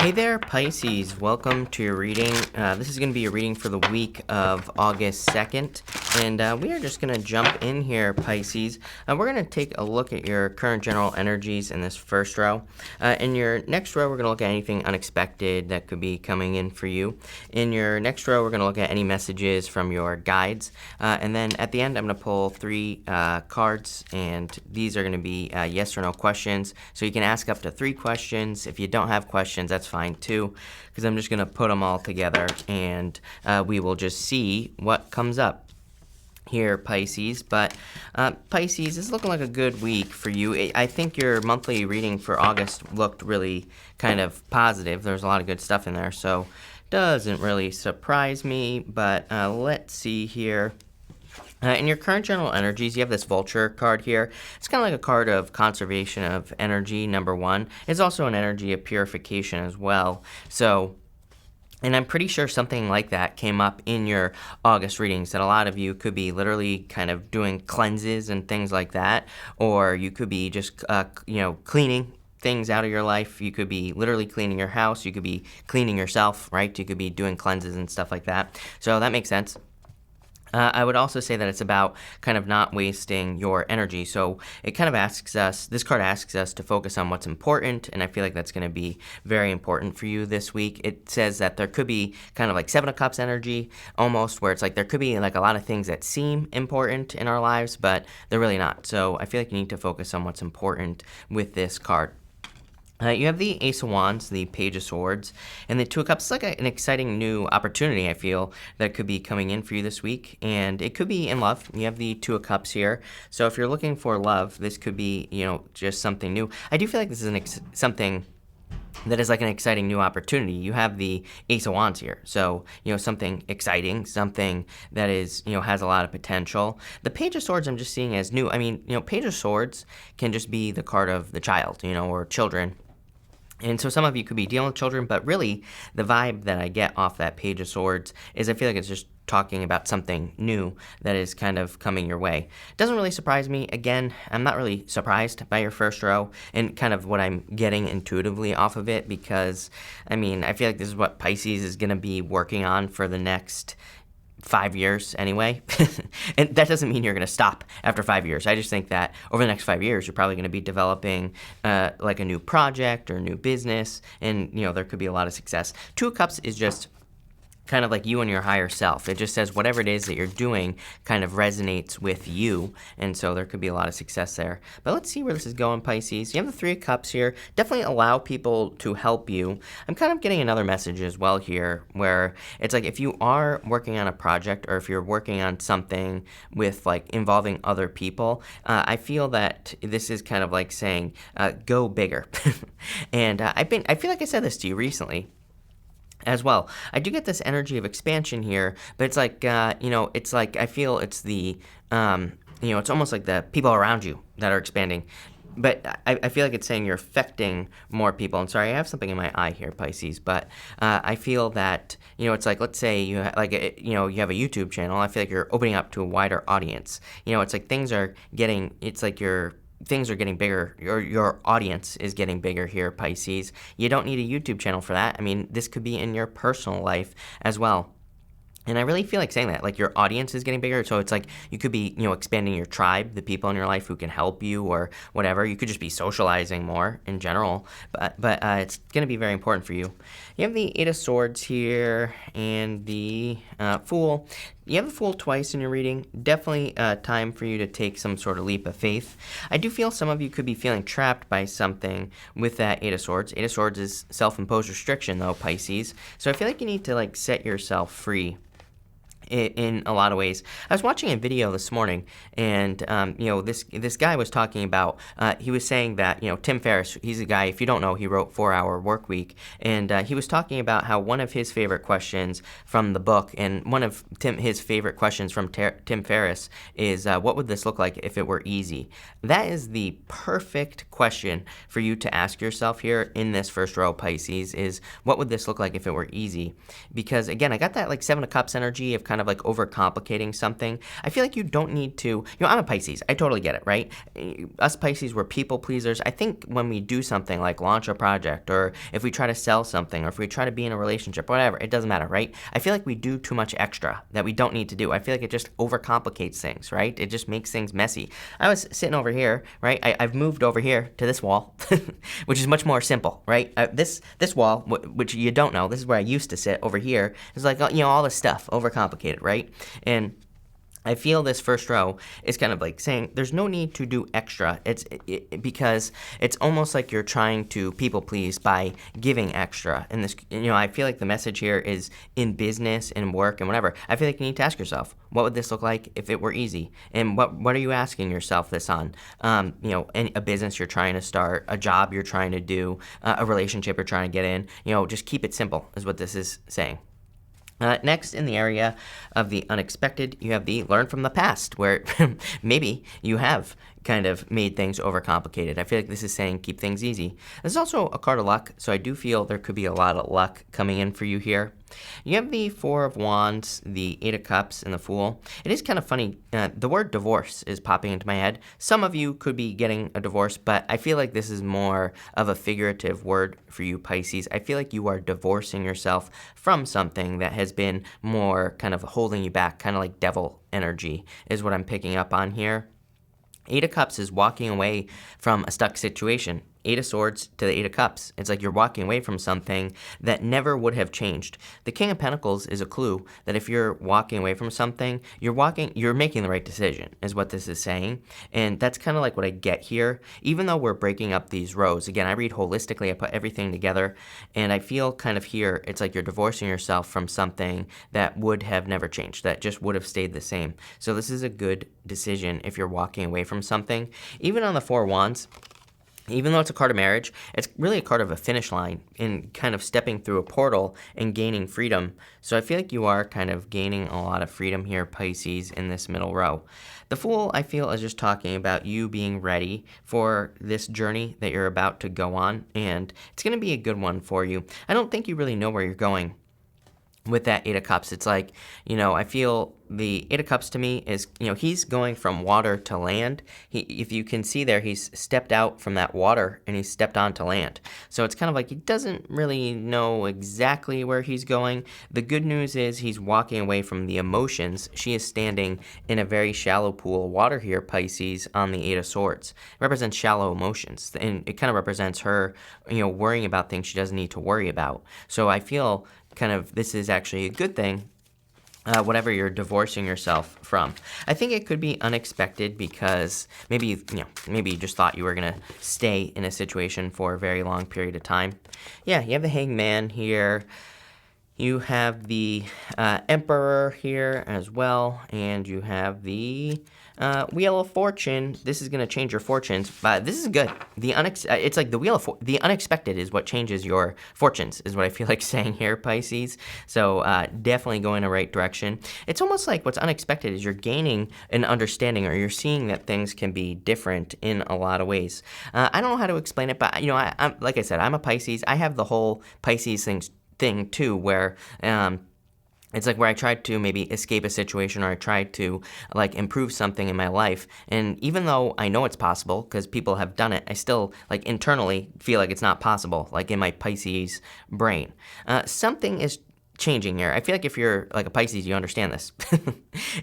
Hey there, Pisces. Welcome to your reading. This is going to be a reading for the week of August 2nd. And we are just going to jump in here, Pisces. We're going to take a look at your current general energies in this first row. In your next row, we're going to look at anything unexpected that could be coming in for you. In your next row, we're going to look at any messages from your guides. And then at the end, I'm going to pull three cards. And these are going to be yes or no questions. So you can ask up to 3 questions. If you don't have questions, that's fine too, because I'm just going to put them all together and we will just see what comes up here, Pisces. But Pisces, this is looking like a good week for you. I think your monthly reading for August looked really kind of positive. There's a lot of good stuff in there, so doesn't really surprise me. But let's see here. In your current general energies, you have this vulture card here. It's kind of like a card of conservation of energy, number 1. It's also an energy of purification as well. So, and I'm pretty sure something like that came up in your August readings, that a lot of you could be literally kind of doing cleanses and things like that, or you could be just, cleaning things out of your life. You could be literally cleaning your house. You could be cleaning yourself, right? You could be doing cleanses and stuff like that. So that makes sense. I would also say that it's about kind of not wasting your energy. So it kind of asks us, this card asks us to focus on what's important, and I feel like that's going to be very important for you this week. It says that there could be kind of like 7 of Cups energy, almost, where it's like there could be like a lot of things that seem important in our lives, but they're really not. So I feel like you need to focus on what's important with this card. You have the Ace of Wands, the Page of Swords, and the Two of Cups. It's like an exciting new opportunity, I feel, that could be coming in for you this week, and it could be in love. You have the Two of Cups here, so if you're looking for love, this could be, just something new. I do feel like this is something that is like an exciting new opportunity. You have the Ace of Wands here, so something exciting, something that is has a lot of potential. The Page of Swords I'm just seeing as new. I mean, Page of Swords can just be the card of the child, or children. And so some of you could be dealing with children, but really the vibe that I get off that Page of Swords is I feel like it's just talking about something new that is kind of coming your way. Doesn't really surprise me. Again, I'm not really surprised by your first row and kind of what I'm getting intuitively off of it, because, I feel like this is what Pisces is going to be working on for the next 5 years anyway. And that doesn't mean you're going to stop after 5 years. I just think that over the next 5 years, you're probably going to be developing like a new project or a new business, and there could be a lot of success. Two of Cups is just kind of like you and your higher self. It just says whatever it is that you're doing kind of resonates with you, and so there could be a lot of success there. But let's see where this is going, Pisces. You have the Three of Cups here. Definitely allow people to help you. I'm kind of getting another message as well here, where it's like if you are working on a project, or if you're working on something with like involving other people, I feel that this is kind of like saying go bigger. And I feel like I said this to you recently as well. I do get this energy of expansion here, but it's like, it's like I feel it's the, it's almost like the people around you that are expanding. But I feel like it's saying you're affecting more people. And sorry, I have something in my eye here, Pisces. But I feel that, it's like, let's say you have a YouTube channel. I feel like you're opening up to a wider audience. It's like things are getting bigger, your audience is getting bigger here, Pisces. You don't need a YouTube channel for that. This could be in your personal life as well. And I really feel like saying that, like your audience is getting bigger. So it's like you could be, expanding your tribe, the people in your life who can help you or whatever. You could just be socializing more in general. But it's going to be very important for you. You have the Eight of Swords here and the Fool. You have the Fool twice in your reading. Definitely time for you to take some sort of leap of faith. I do feel some of you could be feeling trapped by something with that Eight of Swords. Eight of Swords is self-imposed restriction, though, Pisces. So I feel like you need to set yourself free in a lot of ways. I was watching a video this morning, and this guy was talking about. He was saying that Tim Ferriss. He's a guy. If you don't know, he wrote 4-Hour Workweek, and he was talking about how one of his favorite questions from the book, and one of his favorite questions from Tim Ferriss is, "What would this look like if it were easy?" That is the perfect question for you to ask yourself here in this first row, Pisces. Is what would this look like if it were easy? Because again, I got that 7 of Cups energy of kind kind of like overcomplicating something. I feel like you don't need to, I'm a Pisces. I totally get it, right? Us Pisces, we're people pleasers. I think when we do something like launch a project, or if we try to sell something, or if we try to be in a relationship, whatever, it doesn't matter, right? I feel like we do too much extra that we don't need to do. I feel like it just overcomplicates things, right? It just makes things messy. I was sitting over here, right? I've moved over here to this wall, which is much more simple, right? This wall, which you don't know, this is where I used to sit over here, is like, all this stuff, overcomplicated, right? And I feel this first row is kind of like saying there's no need to do extra. Because it's almost like you're trying to people please by giving extra. And this, I feel like the message here is in business and work and whatever. I feel like you need to ask yourself, what would this look like if it were easy? And what are you asking yourself this on? A business you're trying to start, a job you're trying to do, a relationship you're trying to get in. Just keep it simple is what this is saying. Next, in the area of the unexpected, you have the learn from the past, where maybe you have kind of made things overcomplicated. I feel like this is saying keep things easy. This is also a card of luck, so I do feel there could be a lot of luck coming in for you here. You have the Four of Wands, the Eight of Cups, and the Fool. It is kind of funny. The word divorce is popping into my head. Some of you could be getting a divorce, but I feel like this is more of a figurative word for you, Pisces. I feel like you are divorcing yourself from something that has been more kind of holding you back, kind of like devil energy is what I'm picking up on here. Eight of Cups is walking away from a stuck situation. Eight of Swords to the Eight of Cups. It's like you're walking away from something that never would have changed. The King of Pentacles is a clue that if you're walking away from something, you're making the right decision, is what this is saying. And that's kind of like what I get here. Even though we're breaking up these rows, again, I read holistically, I put everything together, and I feel kind of here, it's like you're divorcing yourself from something that would have never changed, that just would have stayed the same. So this is a good decision if you're walking away from something. Even on the Four of Wands, even though it's a card of marriage, it's really a card of a finish line and kind of stepping through a portal and gaining freedom. So I feel like you are kind of gaining a lot of freedom here, Pisces, in this middle row. The Fool, I feel, is just talking about you being ready for this journey that you're about to go on, and it's going to be a good one for you. I don't think you really know where you're going with that Eight of Cups. It's like, I feel the Eight of Cups to me is, he's going from water to land. If you can see there, he's stepped out from that water and he's stepped onto land. So it's kind of like he doesn't really know exactly where he's going. The good news is he's walking away from the emotions. She is standing in a very shallow pool of water here, Pisces, on the Eight of Swords. It represents shallow emotions, and it kind of represents her, worrying about things she doesn't need to worry about. So I feel kind of this is actually a good thing, whatever you're divorcing yourself from. I think it could be unexpected because maybe you just thought you were going to stay in a situation for a very long period of time. Yeah, you have the Hangman here. You have the Emperor here as well, and you have the Wheel of Fortune. This is going to change your fortunes, but this is good. It's like the Wheel of the unexpected is what changes your fortunes, is what I feel like saying here, Pisces. So definitely going in the right direction. It's almost like what's unexpected is you're gaining an understanding, or you're seeing that things can be different in a lot of ways. I don't know how to explain it, but I'm like I said, I'm a Pisces. I have the whole Pisces thing too, where it's like where I tried to maybe escape a situation, or I tried to like improve something in my life. And even though I know it's possible because people have done it, I still like internally feel like it's not possible, like in my Pisces brain. Something is changing here. I feel like if you're like a Pisces, you understand this.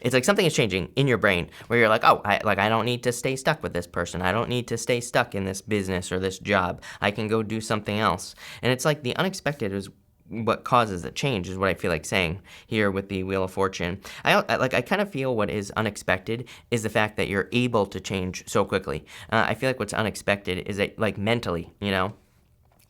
It's like something is changing in your brain where you're like, I don't need to stay stuck with this person. I don't need to stay stuck in this business or this job. I can go do something else. And it's like the unexpected is what causes the change, is what I feel like saying here with the Wheel of Fortune. I kind of feel what is unexpected is the fact that you're able to change so quickly. I feel like what's unexpected is that, like, mentally,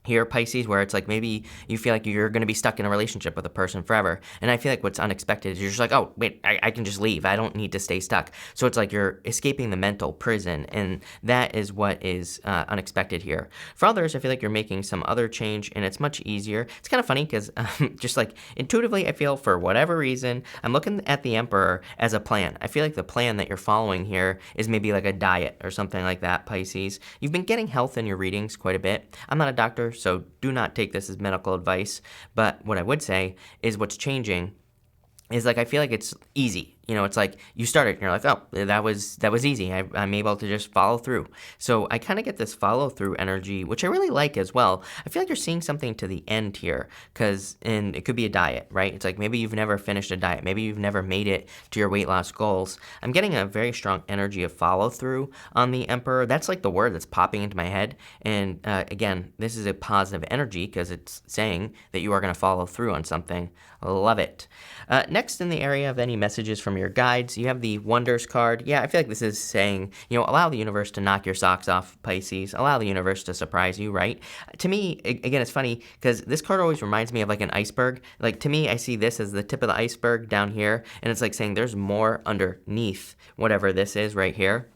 here, Pisces, where it's like maybe you feel like you're going to be stuck in a relationship with a person forever. And I feel like what's unexpected is you're just like, oh, wait, I can just leave. I don't need to stay stuck. So it's like you're escaping the mental prison. And that is what is unexpected here. For others, I feel like you're making some other change, and it's much easier. It's kind of funny because just like intuitively, I feel for whatever reason, I'm looking at the Emperor as a plan. I feel like the plan that you're following here is maybe like a diet or something like that, Pisces. You've been getting health in your readings quite a bit. I'm not a doctor, so do not take this as medical advice, but what I would say is what's changing is like I feel like it's easy. It's like you start it and you're like, oh, that was easy. I'm able to just follow through. So I kind of get this follow through energy, which I really like as well. I feel like you're seeing something to the end here, and it could be a diet, right? It's like maybe you've never finished a diet, maybe you've never made it to your weight loss goals. I'm getting a very strong energy of follow through on the Emperor. That's like the word that's popping into my head. And again, this is a positive energy because it's saying that you are going to follow through on something. Love it. Next, in the area of any messages from your guides, you have the Wonders card. Yeah, I feel like this is saying, allow the universe to knock your socks off, Pisces. Allow the universe to surprise you, right? To me, again, it's funny because this card always reminds me of like an iceberg. Like to me, I see this as the tip of the iceberg down here, and it's like saying there's more underneath whatever this is right here.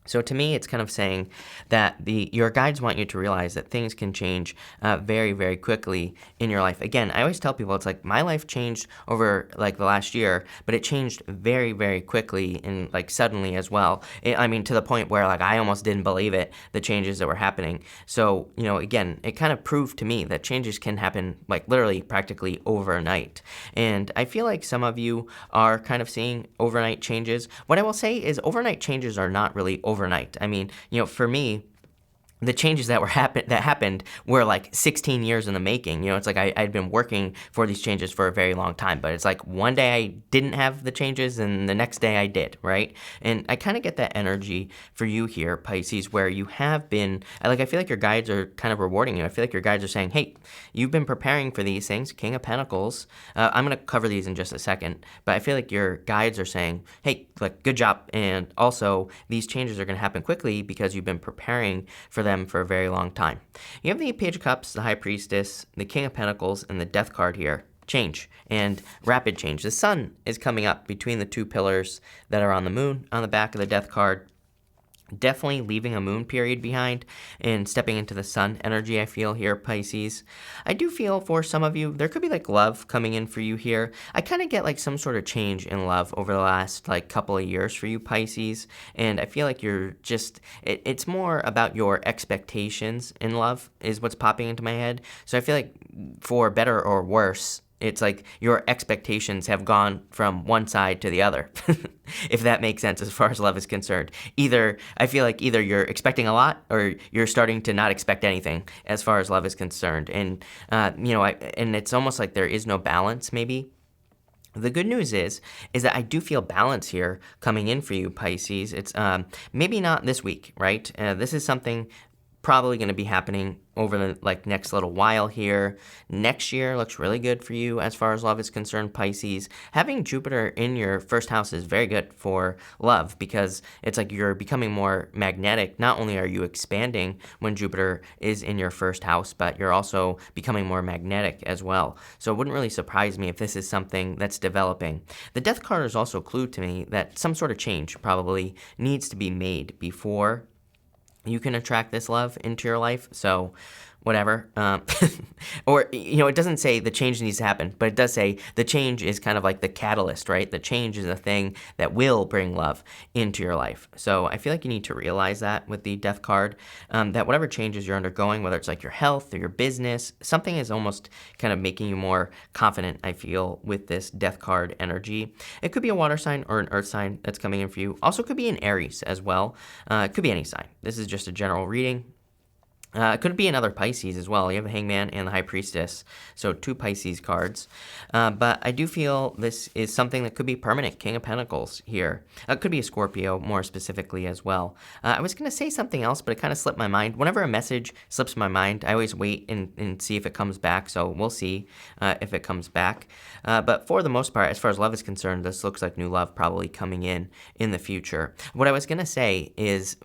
So to me, it's kind of saying that your guides want you to realize that things can change very, very quickly in your life. Again, I always tell people it's like my life changed over like the last year, but it changed very, very quickly and like suddenly as well. To the point where like I almost didn't believe it, the changes that were happening. So, again, it kind of proved to me that changes can happen like literally practically overnight. And I feel like some of you are kind of seeing overnight changes. What I will say is overnight changes are not really overnight. For me, the changes that happened were like 16 years in the making. It's like I'd been working for these changes for a very long time, but it's like one day I didn't have the changes and the next day I did, right? And I kind of get that energy for you here, Pisces, where you have been, I feel like your guides are kind of rewarding you. I feel like your guides are saying, hey, you've been preparing for these things, King of Pentacles. I'm going to cover these in just a second, but I feel like your guides are saying, hey, like, good job. And also these changes are going to happen quickly because you've been preparing for them for a very long time. You have the Page of Cups, the High Priestess, the King of Pentacles, and the Death card here. Change and rapid change. The sun is coming up between the two pillars that are on the moon on the back of the Death card. Definitely leaving a moon period behind and stepping into the sun energy, I feel here, Pisces. I do feel for some of you, there could be like love coming in for you here. I kind of get like some sort of change in love over the last like couple of years for you, Pisces. And I feel like you're just, it's more about your expectations in love is what's popping into my head. So I feel like for better or worse, it's like your expectations have gone from one side to the other, if that makes sense as far as love is concerned. I feel like either you're expecting a lot or you're starting to not expect anything as far as love is concerned. And, and it's almost like there is no balance maybe. The good news is that I do feel balance here coming in for you, Pisces. It's maybe not this week, right? This is something probably going to be happening over the next little while here. Next year looks really good for you as far as love is concerned, Pisces. Having Jupiter in your first house is very good for love because it's like you're becoming more magnetic. Not only are you expanding when Jupiter is in your first house, but you're also becoming more magnetic as well. So it wouldn't really surprise me if this is something that's developing. The Death card is also a clue to me that some sort of change probably needs to be made before you can attract this love into your life. So whatever. Or, it doesn't say the change needs to happen, but it does say the change is kind of like the catalyst, right? The change is a thing that will bring love into your life. So I feel like you need to realize that with the Death card, that whatever changes you're undergoing, whether it's like your health or your business, something is almost kind of making you more confident, I feel, with this Death card energy. It could be a water sign or an earth sign that's coming in for you. Also could be an Aries as well. It could be any sign. This is just a general reading. It could be another Pisces as well. You have the Hangman and the High Priestess, so 2 Pisces cards. But I do feel this is something that could be permanent, King of Pentacles here. It could be a Scorpio more specifically as well. I was going to say something else, but it kind of slipped my mind. Whenever a message slips my mind, I always wait and see if it comes back, so we'll see if it comes back. But for the most part, as far as love is concerned, this looks like new love probably coming in the future. What I was going to say is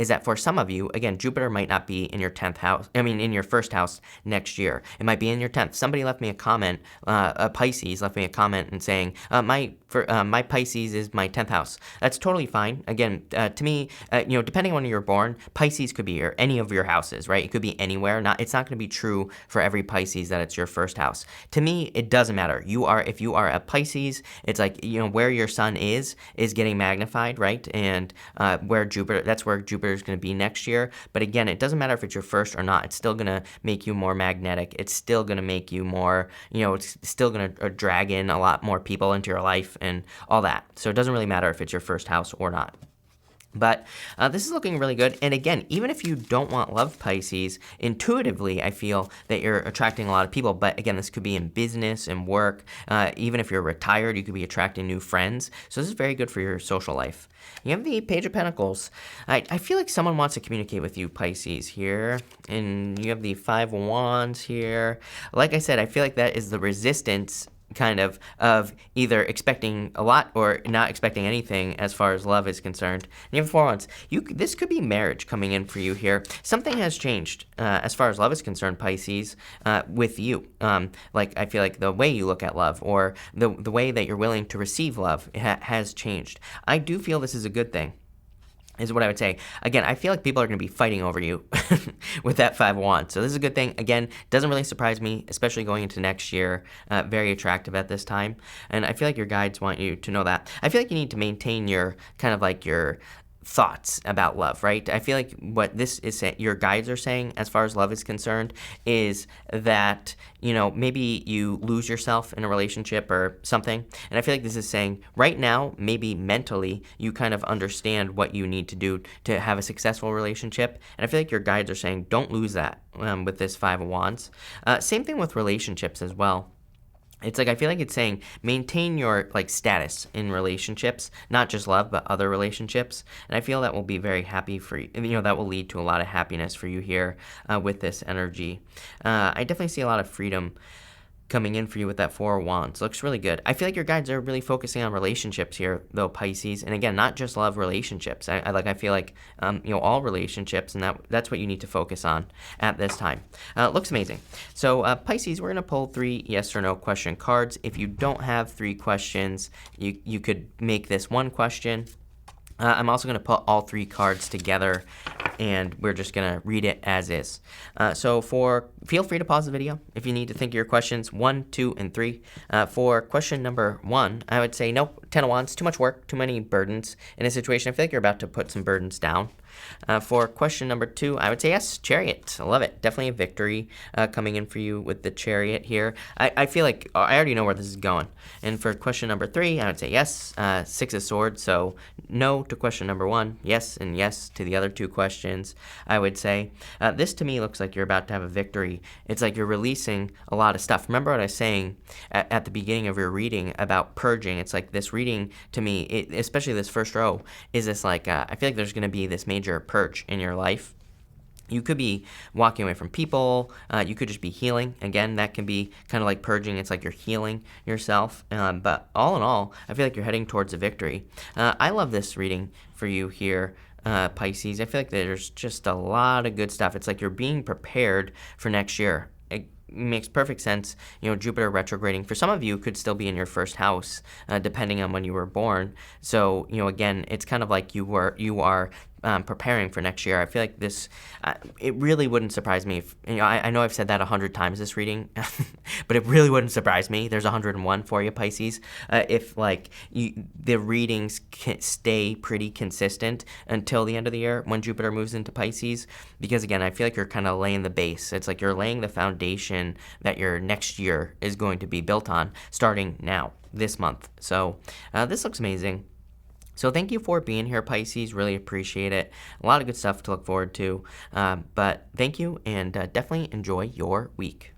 that for some of you, again, Jupiter might not be in your 10th house, in your first house next year. It might be in your 10th. Somebody left me a comment, a Pisces left me a comment and saying, my Pisces is my 10th house. That's totally fine. Again, to me, depending on when you're born, Pisces could be any of your houses, right? It could be anywhere. It's not going to be true for every Pisces that it's your first house. To me, it doesn't matter. If you are a Pisces, it's like, where your sun is getting magnified, right? And that's where Jupiter is going to be next year. But again, it doesn't matter if it's your first or not. It's still going to make you more magnetic. It's still going to make you more, it's still going to drag in a lot more people into your life and all that. So it doesn't really matter if it's your first house or not. But this is looking really good. And again, even if you don't want love, Pisces, intuitively, I feel that you're attracting a lot of people. But again, this could be in business and work. Even if you're retired, you could be attracting new friends. So this is very good for your social life. You have the Page of Pentacles. I feel like someone wants to communicate with you, Pisces, here. And you have the Five of Wands here. Like I said, I feel like that is the resistance kind of either expecting a lot or not expecting anything as far as love is concerned. And you have Four Wands. This could be marriage coming in for you here. Something has changed as far as love is concerned, Pisces, with you. Like I feel like the way you look at love or the way that you're willing to receive love has changed. I do feel this is a good thing, is what I would say. Again, I feel like people are going to be fighting over you with that Five of Wands. So this is a good thing. Again, doesn't really surprise me, especially going into next year. Very attractive at this time. And I feel like your guides want you to know that. I feel like you need to maintain your kind of like your thoughts about love, right? I feel like what this is saying, your guides are saying as far as love is concerned, is that, maybe you lose yourself in a relationship or something. And I feel like this is saying right now, maybe mentally, you kind of understand what you need to do to have a successful relationship. And I feel like your guides are saying, don't lose that with this Five of Wands. Same thing with relationships as well. It's like, I feel like it's saying maintain your status in relationships, not just love, but other relationships. And I feel that will be very happy for you. That will lead to a lot of happiness for you here with this energy. I definitely see a lot of freedom coming in for you with that Four of Wands. Looks really good. I feel like your guides are really focusing on relationships here, though, Pisces. And again, not just love, relationships. I feel like all relationships, and that's what you need to focus on at this time. Looks amazing. So Pisces, we're gonna pull 3 yes or no question cards. If you don't have 3 questions, you could make this 1 question. I'm also going to put all 3 cards together, and we're just going to read it as is. Feel free to pause the video if you need to think of your questions 1, 2, and 3. For question number 1, I would say, nope, 10 of Wands, too much work, too many burdens in a situation. I feel like you're about to put some burdens down. For question number 2, I would say yes, Chariot. I love it. Definitely a victory coming in for you with the Chariot here. I feel like I already know where this is going. And for question number 3, I would say yes, 6 of Swords. So no to question number 1, yes, and yes to the other 2 questions, I would say. This to me looks like you're about to have a victory. It's like you're releasing a lot of stuff. Remember what I was saying at the beginning of your reading about purging? It's like this reading to me, especially this first row, is this I feel like there's going to be this major purge in your life. You could be walking away from people. You could just be healing. Again, that can be kind of like purging. It's like you're healing yourself. But all in all, I feel like you're heading towards a victory. I love this reading for you here, Pisces. I feel like there's just a lot of good stuff. It's like you're being prepared for next year. It makes perfect sense. Jupiter retrograding for some of you could still be in your first house, depending on when you were born. So, again, it's kind of like you are preparing for next year. I feel like this, it really wouldn't surprise me if, I know I've said that 100 times this reading, but it really wouldn't surprise me. There's 101 for you, Pisces. If the readings can stay pretty consistent until the end of the year when Jupiter moves into Pisces, because again, I feel like you're kind of laying the base. It's like you're laying the foundation that your next year is going to be built on starting now, this month. So this looks amazing. So thank you for being here, Pisces. Really appreciate it. A lot of good stuff to look forward to. But thank you, and definitely enjoy your week.